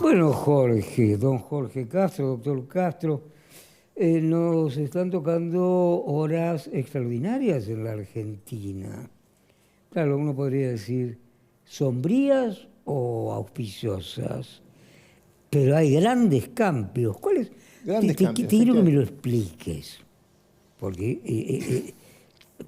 Bueno, Jorge, don Jorge Castro, doctor Castro, nos están tocando horas extraordinarias en la Argentina. Claro, uno podría decir sombrías o auspiciosas, pero hay grandes cambios. ¿Cuáles? Grandes cambios, Te quiero que me efectivamente. lo expliques, porque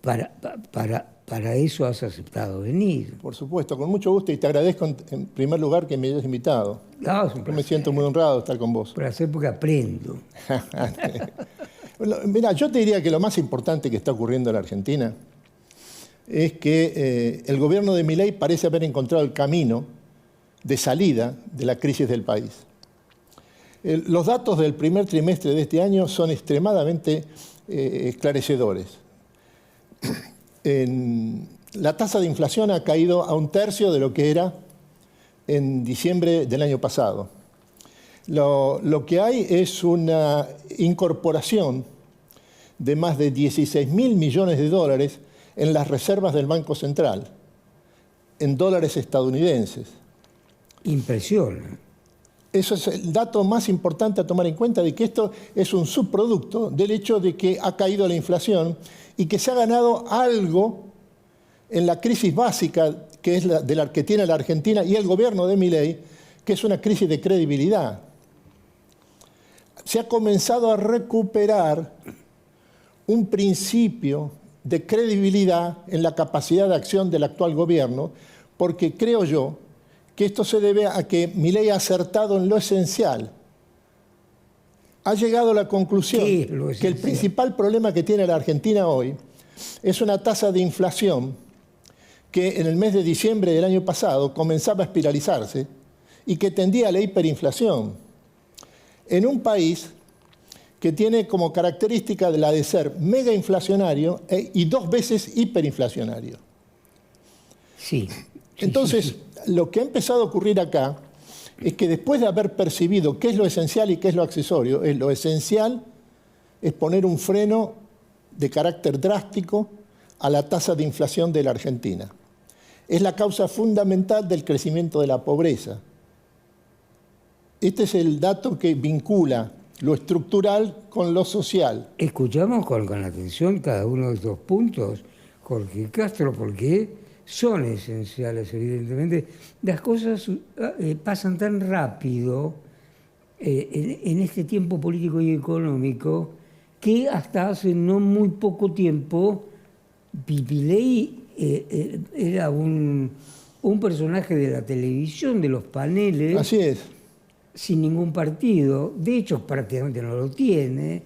para eso has aceptado venir. Por supuesto, con mucho gusto y te agradezco en primer lugar que me hayas invitado. Ah, es un Yo me siento muy honrado de estar con vos. placer porque aprendo. Bueno, mira, yo te diría que lo más importante que está ocurriendo en la Argentina es que el gobierno de Milei parece haber encontrado el camino de salida de la crisis del país. Los datos del primer trimestre de este año son extremadamente esclarecedores. La tasa de inflación ha caído a 1/3 de lo que era en diciembre del año pasado. Lo que hay es una incorporación de más de 16.000 millones de dólares en las reservas del Banco Central, en dólares estadounidenses. Impresiona. Eso es el dato más importante a tomar en cuenta, de que esto es un subproducto del hecho de que ha caído la inflación y que se ha ganado algo en la crisis básica que es de la que tiene la Argentina y el gobierno de Milei, que es una crisis de credibilidad. Se ha comenzado a recuperar un principio de credibilidad en la capacidad de acción del actual gobierno, porque creo yo que esto se debe a que Milei ha acertado en lo esencial. Ha llegado a la conclusión ¿Qué es lo que el esencial? principal problema que tiene la Argentina hoy es una tasa de inflación que en el mes de diciembre del año pasado comenzaba a espiralizarse y que tendía a la hiperinflación. En un país que tiene como característica la de ser mega inflacionario y 2 veces hiperinflacionario. Sí. Entonces, lo que ha empezado a ocurrir acá es que después de haber percibido qué es lo esencial y qué es lo accesorio, lo esencial es poner un freno de carácter drástico a la tasa de inflación de la Argentina. Es la causa fundamental del crecimiento de la pobreza. Este es el dato que vincula lo estructural con lo social. Escuchamos con atención cada uno de estos puntos, Jorge Castro, porque son esenciales, evidentemente. Las cosas pasan tan rápido en este tiempo político y económico que hasta hace no muy poco tiempo Milei era un personaje de la televisión, de los paneles, Así es. sin ningún partido. De hecho, prácticamente no lo tiene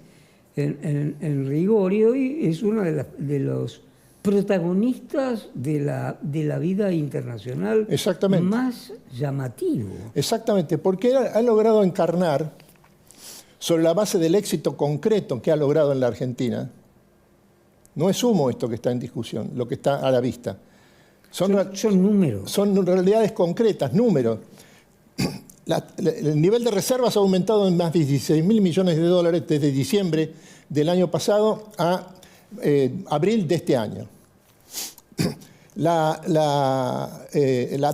en rigor, y hoy es uno de los protagonistas de la vida internacional Exactamente. más llamativo. Exactamente, porque ha logrado encarnar, sobre la base del éxito concreto que ha logrado en la Argentina, no es humo esto que está en discusión, lo que está a la vista. Son números. Son realidades concretas, números. El nivel de reservas ha aumentado en más de 16.000 millones de dólares desde diciembre del año pasado a abril de este año. La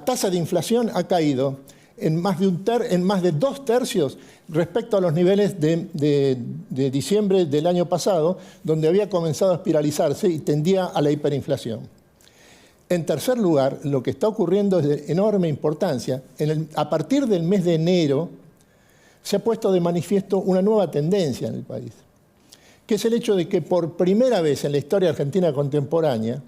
tasa de inflación ha caído en más de 2/3 respecto a los niveles de diciembre del año pasado, donde había comenzado a espiralizarse y tendía a la hiperinflación. En tercer lugar, lo que está ocurriendo es de enorme importancia. A partir del mes de enero se ha puesto de manifiesto una nueva tendencia en el país, que es el hecho de que por primera vez en la historia argentina contemporánea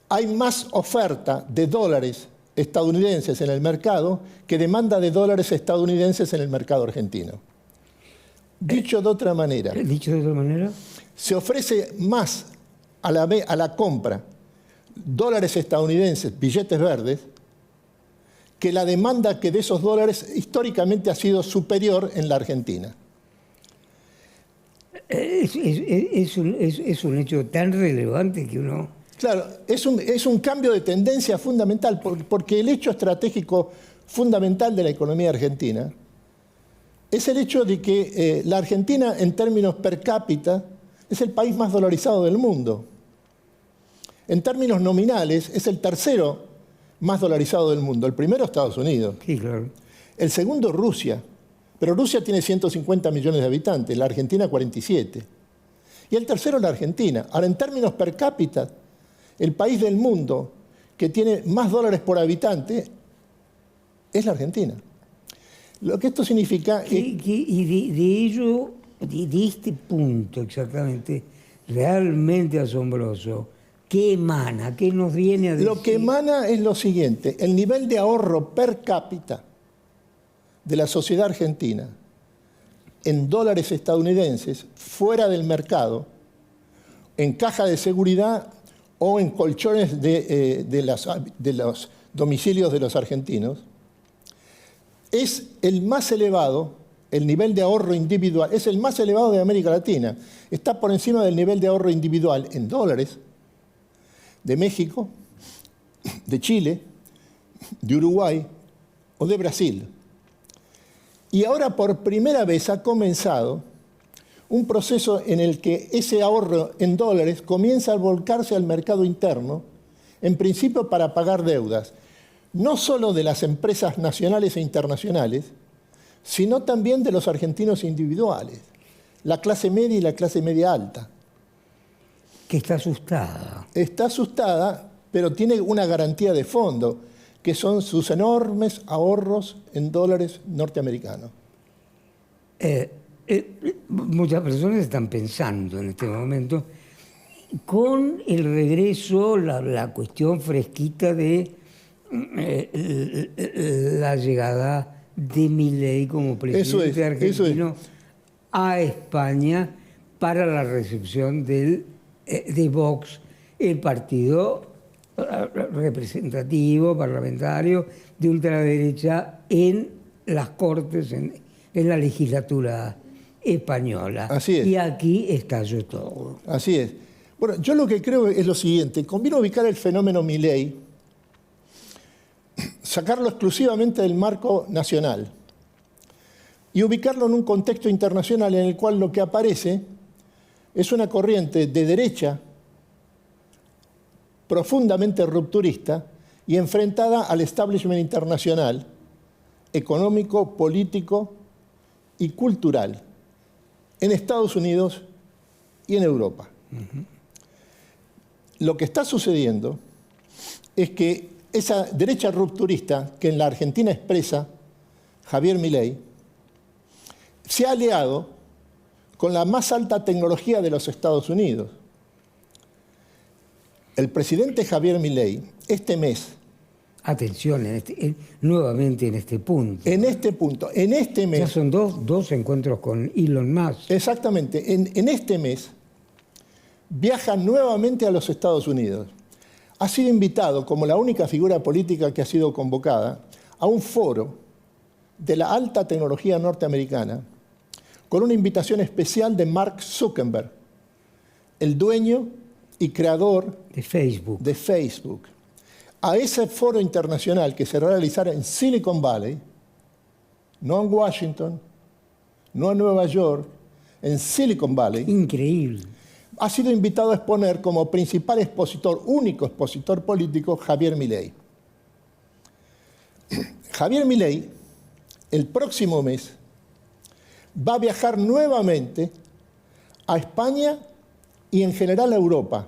hay más oferta de dólares estadounidenses en el mercado que demanda de dólares estadounidenses en el mercado argentino. Dicho de otra manera, se ofrece más a la compra dólares estadounidenses, billetes verdes, que la demanda que de esos dólares históricamente ha sido superior en la Argentina. Es un hecho tan relevante que uno... Claro, es un cambio de tendencia fundamental, porque el hecho estratégico fundamental de la economía argentina es el hecho de que la Argentina, en términos per cápita, es el país más dolarizado del mundo. En términos nominales, es el tercero más dolarizado del mundo. El primero, Estados Unidos. Sí, claro. El segundo, Rusia. Pero Rusia tiene 150 millones de habitantes, la Argentina 47. Y el tercero, la Argentina. Ahora, en términos per cápita, el país del mundo que tiene más dólares por habitante es la Argentina. Lo que esto significa... Y de ello, de este punto exactamente, realmente asombroso, ¿qué emana? ¿Qué nos viene a decir? Lo que emana es lo siguiente: el nivel de ahorro per cápita de la sociedad argentina en dólares estadounidenses, fuera del mercado, en caja de seguridad o en colchones de los domicilios de los argentinos, es el más elevado. El nivel de ahorro individual es el más elevado de América Latina. Está por encima del nivel de ahorro individual en dólares de México, de Chile, de Uruguay o de Brasil. Y ahora por primera vez ha comenzado un proceso en el que ese ahorro en dólares comienza a volcarse al mercado interno, en principio para pagar deudas, no solo de las empresas nacionales e internacionales, sino también de los argentinos individuales, la clase media y la clase media alta. Que está asustada. Está asustada, pero tiene una garantía de fondo, que son sus enormes ahorros en dólares norteamericanos. Muchas personas están pensando en este momento, con el regreso, la cuestión fresquita de la llegada de Milei como presidente argentino a España para la recepción de Vox, el partido representativo, parlamentario de ultraderecha en las Cortes, en la legislatura española. Así es. Y aquí estalló todo. Así es. Bueno, yo lo que creo es lo siguiente: conviene ubicar el fenómeno Milei, sacarlo exclusivamente del marco nacional y ubicarlo en un contexto internacional en el cual lo que aparece es una corriente de derecha profundamente rupturista y enfrentada al establishment internacional, económico, político y cultural, en Estados Unidos y en Europa. Lo que está sucediendo es que esa derecha rupturista que en la Argentina expresa Javier Milei se ha aliado con la más alta tecnología de los Estados Unidos. El presidente Javier Milei, este mes... Atención, nuevamente en este punto. En este mes... Ya son dos encuentros con Elon Musk. Exactamente. En este mes viaja nuevamente a los Estados Unidos. Ha sido invitado, como la única figura política que ha sido convocada, a un foro de la alta tecnología norteamericana, con una invitación especial de Mark Zuckerberg, el dueño y creador de Facebook. A ese foro internacional que se va a realizar en Silicon Valley, no en Washington, no en Nueva York, en Silicon Valley. Increíble. Ha sido invitado a exponer como principal expositor, único expositor político, Javier Milei. Javier Milei, el próximo mes, va a viajar nuevamente a España y en general a Europa,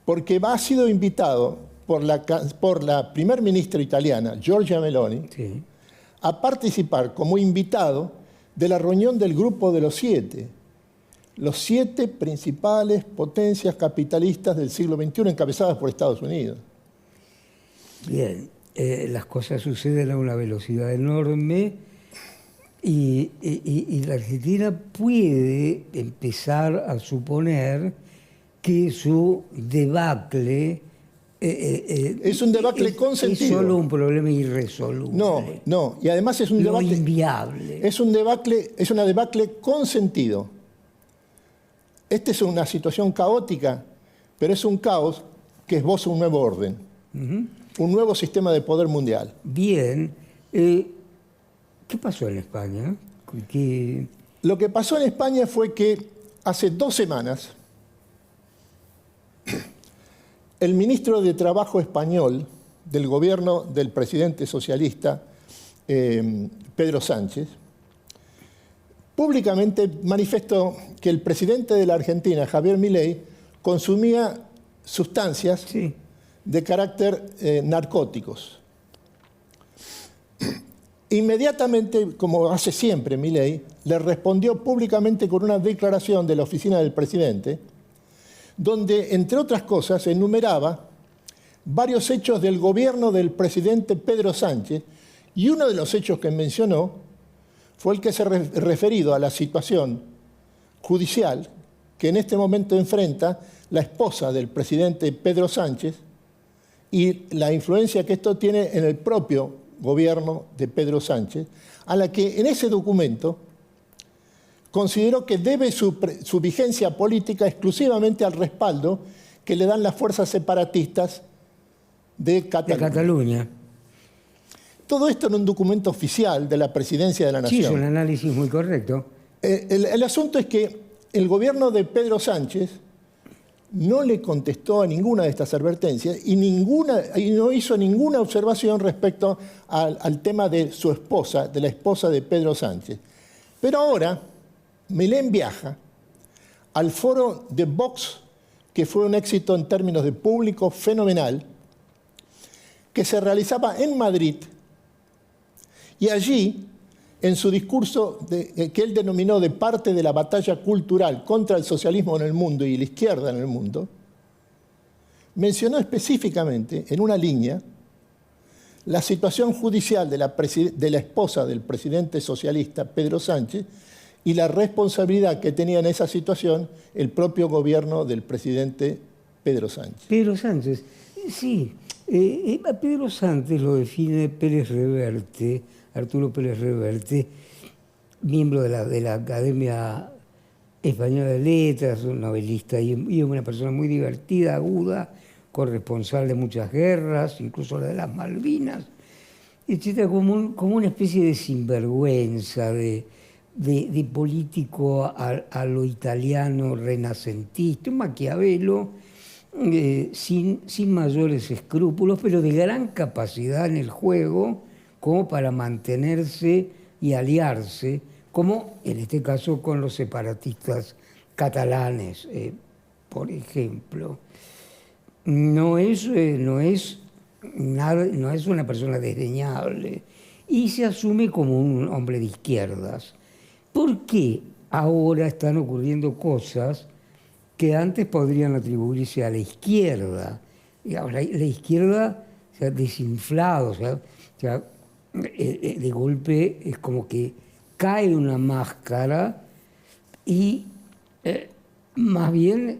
porque ha sido invitado por la primer ministra italiana, Giorgia Meloni, sí, a participar como invitado de la reunión del Grupo de los siete principales potencias capitalistas del siglo XXI, encabezadas por Estados Unidos. Bien, las cosas suceden a una velocidad enorme y la Argentina puede empezar a suponer que su debacle es un debacle consentido. Es solo un problema irresoluble. No, y además es un debacle inviable. Es una debacle consentido. Esta es una situación caótica, pero es un caos que esboza un nuevo orden, un nuevo sistema de poder mundial. Bien, ¿qué pasó en España? Lo que pasó en España fue que hace 2 semanas el ministro de Trabajo español del gobierno del presidente socialista Pedro Sánchez, públicamente manifestó que el presidente de la Argentina, Javier Milei, consumía sustancias de carácter narcóticos. Inmediatamente, como hace siempre Milei, le respondió públicamente con una declaración de la oficina del presidente, donde, entre otras cosas, enumeraba varios hechos del gobierno del presidente Pedro Sánchez, y uno de los hechos que mencionó fue el que se referido a la situación judicial que en este momento enfrenta la esposa del presidente Pedro Sánchez y la influencia que esto tiene en el propio gobierno de Pedro Sánchez, a la que en ese documento consideró que debe su vigencia política exclusivamente al respaldo que le dan las fuerzas separatistas de Cataluña. Todo esto en un documento oficial de la Presidencia de la Nación. Sí, es un análisis muy correcto. El asunto es que el gobierno de Pedro Sánchez no le contestó a ninguna de estas advertencias y no hizo ninguna observación respecto al tema de su esposa, de la esposa de Pedro Sánchez. Pero ahora Milei viaja al foro de Vox, que fue un éxito en términos de público fenomenal, que se realizaba en Madrid, y allí, en su discurso que él denominó de parte de la batalla cultural contra el socialismo en el mundo y la izquierda en el mundo, mencionó específicamente, en una línea, la situación judicial de la esposa del presidente socialista Pedro Sánchez y la responsabilidad que tenía en esa situación el propio gobierno del presidente Pedro Sánchez. Pedro Sánchez, sí. A Pedro Sánchez lo define Pérez Reverte, Arturo Pérez Reverte, miembro de la Academia Española de Letras, un novelista y una persona muy divertida, aguda, corresponsal de muchas guerras, incluso la de las Malvinas, etc., como una especie de sinvergüenza, de político a lo italiano renacentista, un Maquiavelo, sin mayores escrúpulos, pero de gran capacidad en el juego, como para mantenerse y aliarse, como en este caso con los separatistas catalanes, por ejemplo. No es una persona desdeñable y se asume como un hombre de izquierdas. ¿Por qué ahora están ocurriendo cosas que antes podrían atribuirse a la izquierda? Y ahora la izquierda se ha desinflado, de golpe es como que cae una máscara y más bien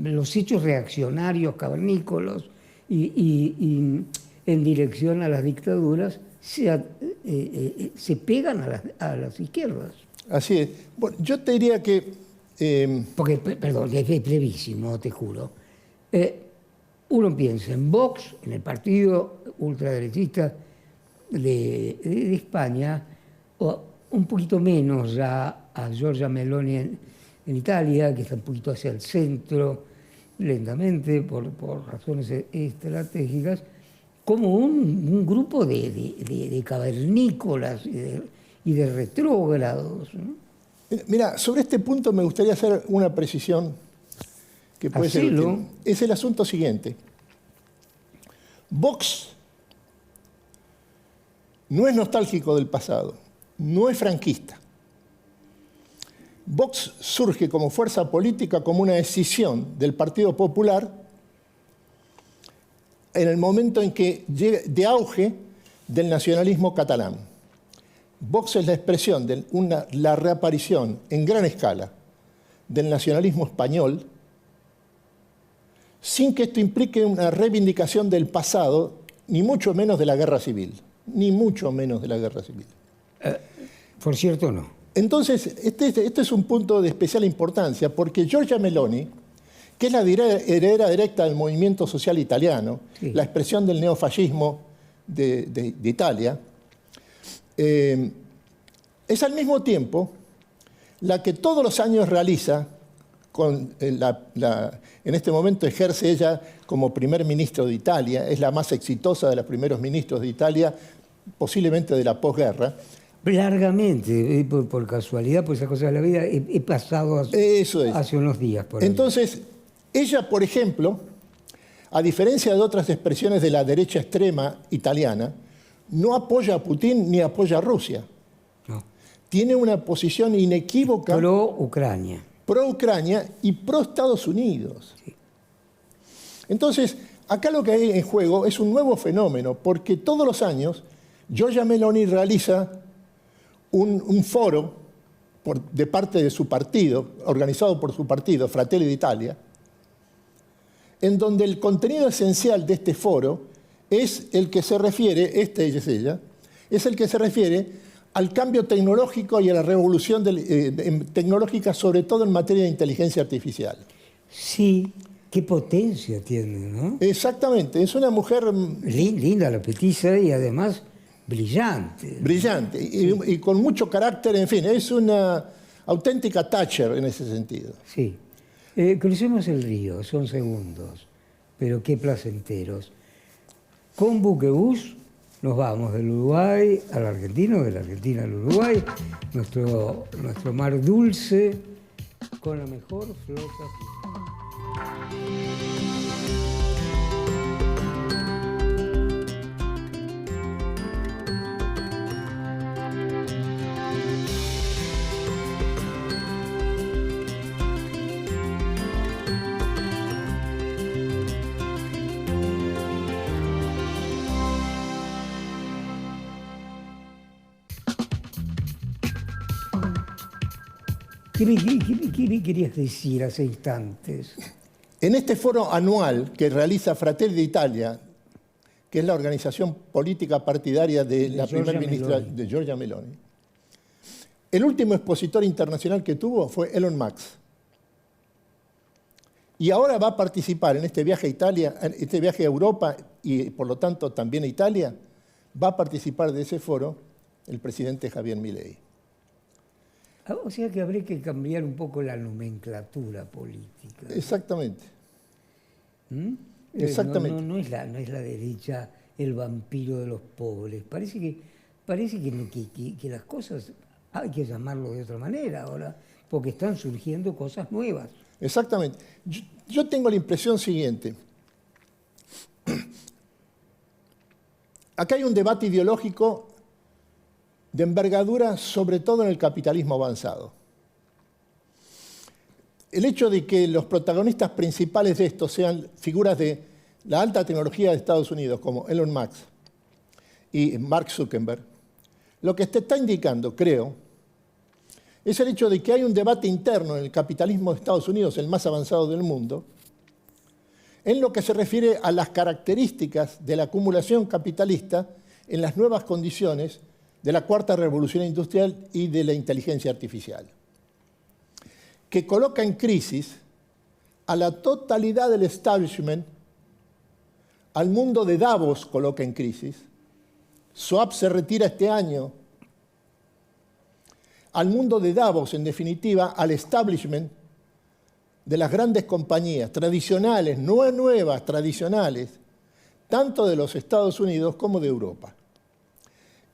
los hechos reaccionarios cavernícolas y en dirección a las dictaduras se pegan a las izquierdas. Así es. Bueno, yo te diría que... Porque, perdón, es brevísimo, te juro. Uno piensa en Vox, en el partido ultraderechista de España, o un poquito menos ya a Giorgia Meloni en Italia, que está un poquito hacia el centro, lentamente, por razones estratégicas, como un grupo de cavernícolas y de retrógrados, ¿no? Mira, sobre este punto me gustaría hacer una precisión que puede ser útil. Es el asunto siguiente. Vox no es nostálgico del pasado, no es franquista. Vox surge como fuerza política, como una escisión del Partido Popular en el momento en que llega de auge del nacionalismo catalán. Vox es la expresión de la reaparición en gran escala del nacionalismo español, sin que esto implique una reivindicación del pasado, ni mucho menos de la guerra civil. Ni mucho menos de la guerra civil. Por cierto, no. Entonces, este es un punto de especial importancia, porque Giorgia Meloni, que es la heredera directa del movimiento social italiano, sí, la expresión del neofascismo de Italia, es al mismo tiempo la que todos los años realiza en este momento ejerce ella como primer ministro de Italia, es la más exitosa de los primeros ministros de Italia, posiblemente de la posguerra. Largamente, por casualidad, por esas cosas de la vida, he pasado hace unos días por ahí. Entonces, ella, por ejemplo, a diferencia de otras expresiones de la derecha extrema italiana, no apoya a Putin ni apoya a Rusia. No. Tiene una posición inequívoca pro-Ucrania. Pro-Ucrania y pro-Estados Unidos. Sí. Entonces, acá lo que hay en juego es un nuevo fenómeno, porque todos los años Giorgia Meloni realiza un foro de parte de su partido, organizado por su partido, Fratelli d'Italia, en donde el contenido esencial de este foro es el que se refiere, es el que se refiere al cambio tecnológico y a la revolución tecnológica, sobre todo en materia de inteligencia artificial. Sí, qué potencia tiene, ¿no? Exactamente, es una mujer... Linda la petiza y además brillante. Brillante y con mucho carácter, en fin, es una auténtica Thatcher en ese sentido. Sí. Crucemos el río, son segundos, pero qué placenteros. Con buquebús nos vamos del Uruguay al argentino, de la Argentina al Uruguay, nuestro mar dulce, con la mejor flota. ¿Qué me querías decir hace instantes? En este foro anual que realiza Fratelli d'Italia, que es la organización política partidaria de la primera ministra de Giorgia Meloni, el último expositor internacional que tuvo fue Elon Musk. Y ahora va a participar en este viaje a Italia, este viaje a Europa y por lo tanto también a Italia, va a participar de ese foro el presidente Javier Milei. O sea que habría que cambiar un poco la nomenclatura política. Exactamente. ¿Mm? Exactamente. No es la derecha el vampiro de los pobres. Parece que las cosas hay que llamarlo de otra manera ahora, porque están surgiendo cosas nuevas. Exactamente. Yo tengo la impresión siguiente. Acá hay un debate ideológico de envergadura, sobre todo en el capitalismo avanzado. El hecho de que los protagonistas principales de esto sean figuras de la alta tecnología de Estados Unidos, como Elon Musk y Mark Zuckerberg, lo que te está indicando, creo, es el hecho de que hay un debate interno en el capitalismo de Estados Unidos, el más avanzado del mundo, en lo que se refiere a las características de la acumulación capitalista en las nuevas condiciones de la cuarta revolución industrial y de la inteligencia artificial, que coloca en crisis a la totalidad del establishment, al mundo de Davos coloca en crisis. Schwab se retira este año. Al mundo de Davos, en definitiva, al establishment de las grandes compañías tradicionales, no nuevas, tradicionales, tanto de los Estados Unidos como de Europa.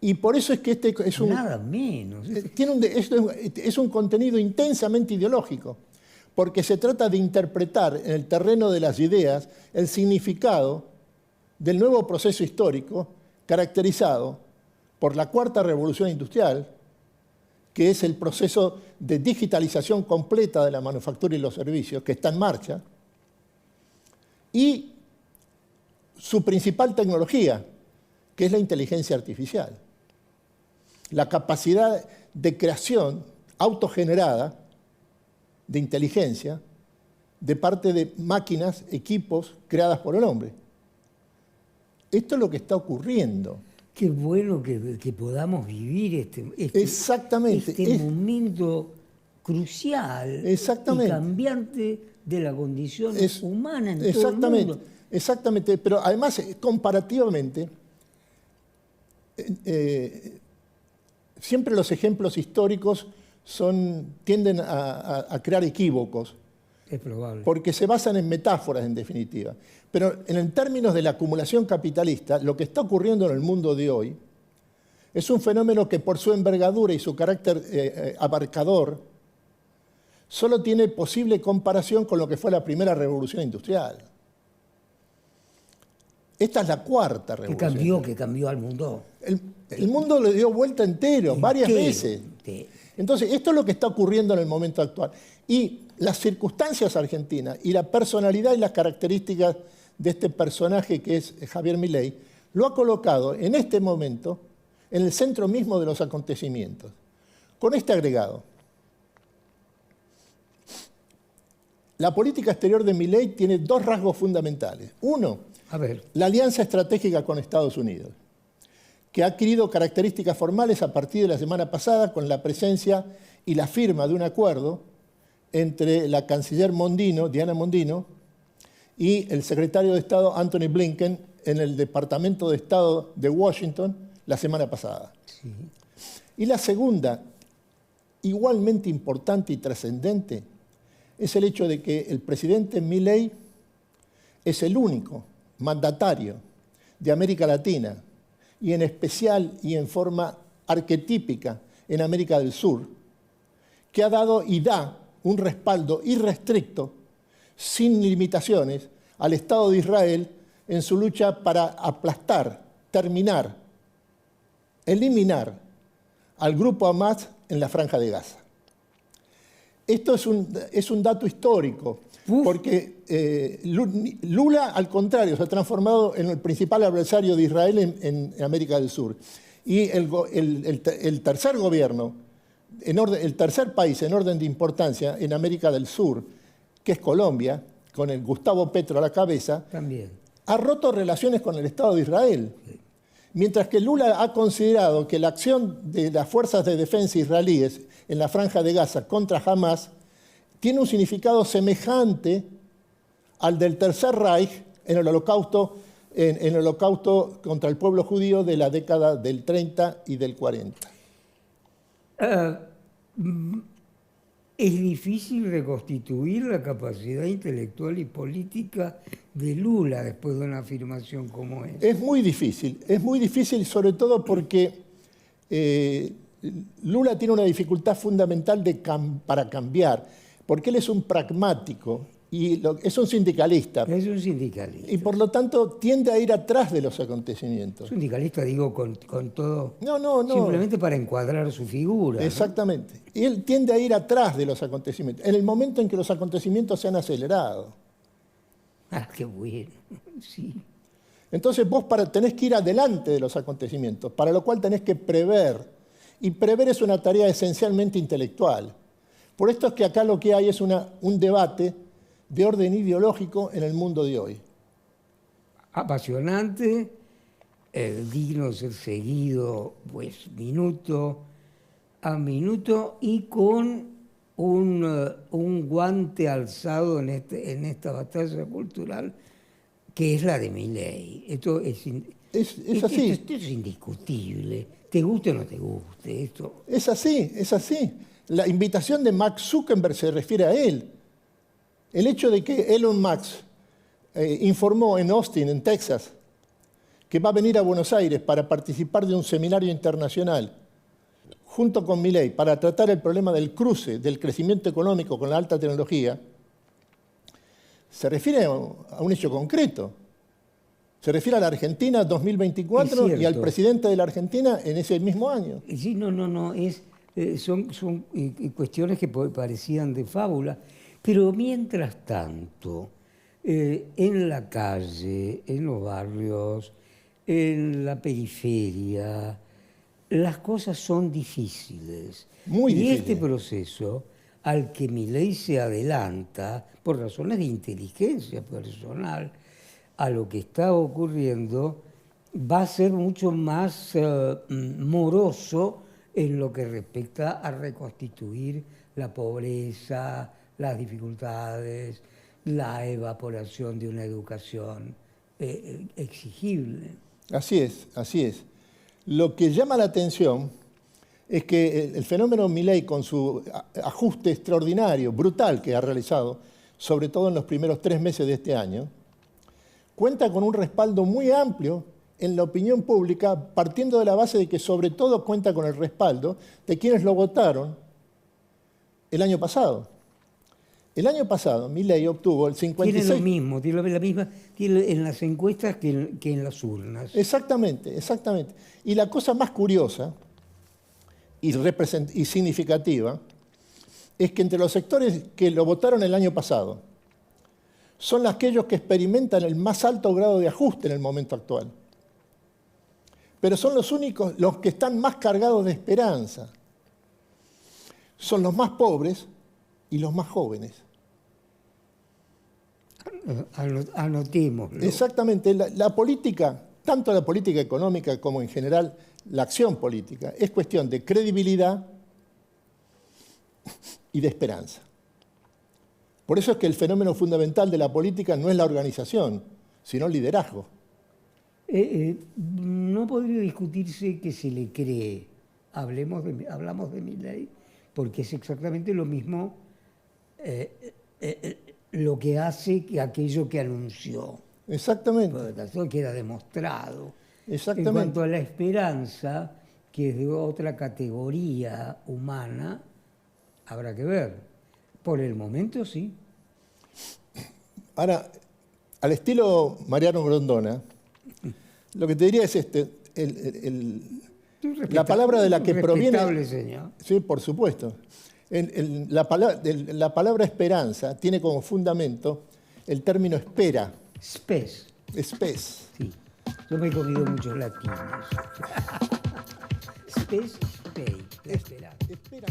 Y por eso es que este es un... Nada menos. Es un contenido intensamente ideológico, porque se trata de interpretar en el terreno de las ideas el significado del nuevo proceso histórico caracterizado por la cuarta revolución industrial, que es el proceso de digitalización completa de la manufactura y los servicios, que está en marcha, y su principal tecnología, que es la inteligencia artificial. La capacidad de creación autogenerada de inteligencia de parte de máquinas, equipos creadas por el hombre. Esto es lo que está ocurriendo. Qué bueno que podamos vivir Exactamente. este momento crucial y cambiante de la condición humana en todo el mundo. Exactamente, pero además comparativamente, siempre los ejemplos históricos tienden a crear equívocos, Es probable. Porque se basan en metáforas, en definitiva. Pero en términos de la acumulación capitalista, lo que está ocurriendo en el mundo de hoy es un fenómeno que por su envergadura y su carácter abarcador solo tiene posible comparación con lo que fue la primera revolución industrial. Esta es la cuarta revolución. Que cambió al mundo. El mundo le dio vuelta entero, varias veces. Entonces, esto es lo que está ocurriendo en el momento actual. Y las circunstancias argentinas y la personalidad y las características de este personaje que es Javier Milei, lo ha colocado en este momento en el centro mismo de los acontecimientos. Con este agregado. La política exterior de Milei tiene dos rasgos fundamentales. Uno, la alianza estratégica con Estados Unidos, que ha adquirido características formales a partir de la semana pasada con la presencia y la firma de un acuerdo entre la canciller Diana Mondino, y el secretario de Estado Antony Blinken en el Departamento de Estado de Washington la semana pasada. Sí. Y la segunda, igualmente importante y trascendente, es el hecho de que el presidente Milei es el único mandatario de América Latina, y en especial y en forma arquetípica en América del Sur, que ha dado y da un respaldo irrestricto, sin limitaciones, al Estado de Israel en su lucha para aplastar, terminar, eliminar al grupo Hamas en la Franja de Gaza. Esto es un dato histórico, porque Lula, al contrario, se ha transformado en el principal adversario de Israel en América del Sur. Y el tercer gobierno, el tercer país en orden de importancia en América del Sur, que es Colombia, con el Gustavo Petro a la cabeza, también ha roto relaciones con el Estado de Israel. Sí. Mientras que Lula ha considerado que la acción de las fuerzas de defensa israelíes en la Franja de Gaza contra Hamas tiene un significado semejante al del Tercer Reich en el holocausto contra el pueblo judío de la década del 30 y del 40. Es difícil reconstituir la capacidad intelectual y política de Lula después de una afirmación como esa. Es muy difícil sobre todo porque Lula tiene una dificultad fundamental para cambiar, porque él es un pragmático y es un sindicalista. Es un sindicalista. Y por lo tanto tiende a ir atrás de los acontecimientos. Sindicalista, digo, con todo. No. Simplemente para encuadrar su figura. Exactamente. ¿No? Y él tiende a ir atrás de los acontecimientos, en el momento en que los acontecimientos se han acelerado. Ah, qué bueno. Sí. Entonces vos tenés que ir adelante de los acontecimientos, para lo cual tenés que prever. Y prever es una tarea esencialmente intelectual. Por esto es que acá lo que hay es un debate de orden ideológico en el mundo de hoy. Apasionante, digno de ser seguido pues minuto a minuto y con un guante alzado en esta batalla cultural que es la de Milei. Esto es así. Esto es indiscutible. Te guste o no te guste. Esto. Es así. La invitación de Mark Zuckerberg se refiere a él. El hecho de que Elon Musk informó en Austin, en Texas, que va a venir a Buenos Aires para participar de un seminario internacional junto con Milei para tratar el problema del cruce del crecimiento económico con la alta tecnología, se refiere a un hecho concreto. Se refiere a la Argentina 2024 y al presidente de la Argentina en ese mismo año. Sí, no. Son cuestiones que parecían de fábula. Pero mientras tanto, en la calle, en los barrios, en la periferia, las cosas son difíciles. Muy difíciles. Y este proceso al que Milei se adelanta, por razones de inteligencia personal, a lo que está ocurriendo, va a ser mucho más moroso en lo que respecta a reconstituir la pobreza, las dificultades, la evaporación de una educación exigible. Así es. Lo que llama la atención es que el fenómeno Milei, con su ajuste extraordinario, brutal que ha realizado sobre todo en los primeros 3 meses de este año, cuenta con un respaldo muy amplio en la opinión pública, partiendo de la base de que sobre todo cuenta con el respaldo de quienes lo votaron el año pasado. El año pasado, Milei obtuvo el 56%. Tiene lo mismo, tiene la misma tiene en las encuestas que en las urnas. Exactamente, exactamente. Y la cosa más curiosa y significativa es que entre los sectores que lo votaron el año pasado son aquellos que experimentan el más alto grado de ajuste en el momento actual. Pero son los únicos, los que están más cargados de esperanza. Son los más pobres y los más jóvenes. Anotémoslo. Exactamente. La política, tanto la política económica como en general la acción política, es cuestión de credibilidad y de esperanza. Por eso es que el fenómeno fundamental de la política no es la organización, sino el liderazgo. No podría discutirse que se le cree. Hablamos de Milei, porque es exactamente lo mismo lo que hace que aquello que anunció. Exactamente. Eso queda demostrado. Exactamente. En cuanto a la esperanza, que es de otra categoría humana, habrá que ver. Por el momento sí. Ahora, al estilo Mariano Grondona, lo que te diría es la palabra de la que proviene... Señor. Sí, por supuesto. La palabra esperanza tiene como fundamento el término espera. Spes. Spes. Sí. Yo me he comido muchos latinos. Spes, pay. Espera. Espera.